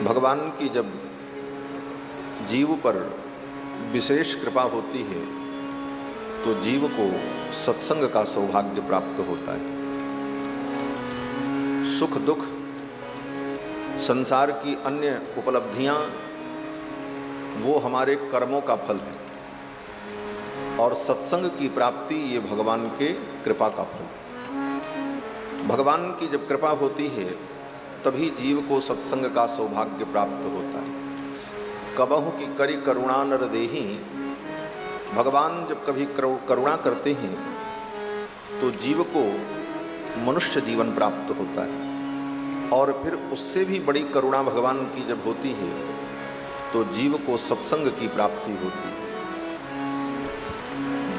भगवान की जब जीव पर विशेष कृपा होती है तो जीव को सत्संग का सौभाग्य प्राप्त होता है। सुख दुख संसार की अन्य उपलब्धियां वो हमारे कर्मों का फल है और सत्संग की प्राप्ति ये भगवान के कृपा का फल है। भगवान की जब कृपा होती है तभी जीव को सत्संग का सौभाग्य प्राप्त होता है। कबहु की करी करुणा नर देहि, भगवान जब कभी करुणा करते हैं तो जीव को मनुष्य जीवन प्राप्त होता है और फिर उससे भी बड़ी करुणा भगवान की जब होती है तो जीव को सत्संग की प्राप्ति होती है।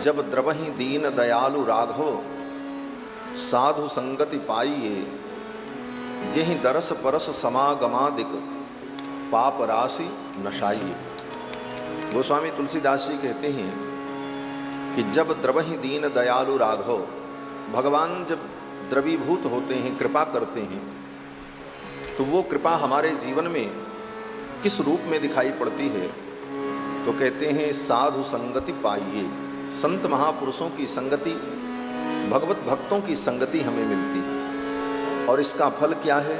जब द्रवहि दीन दयालु राघव, साधु संगति पाइए, जेहि दरस परस समागमादिक, पाप राशि नशाइए। गोस्वामी तुलसीदास जी कहते हैं कि जब द्रवहि दीन दयालु राघव, भगवान जब द्रवीभूत होते हैं, कृपा करते हैं, तो वो कृपा हमारे जीवन में किस रूप में दिखाई पड़ती है? तो कहते हैं साधु संगति पाइए। संत महापुरुषों की संगति, भगवत भक्तों की संगति हमें मिलती है। और इसका फल क्या है?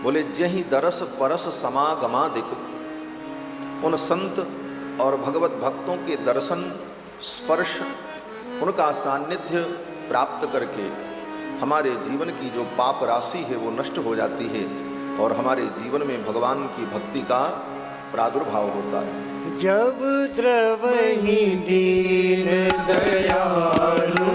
बोले जहि दरस परस समागमादिक, उन संत और भगवत भक्तों के दर्शन स्पर्श, उनका सान्निध्य प्राप्त करके हमारे जीवन की जो पाप राशि है वो नष्ट हो जाती है और हमारे जीवन में भगवान की भक्ति का प्रादुर्भाव होता है। जब द्रवहि दीन दयालु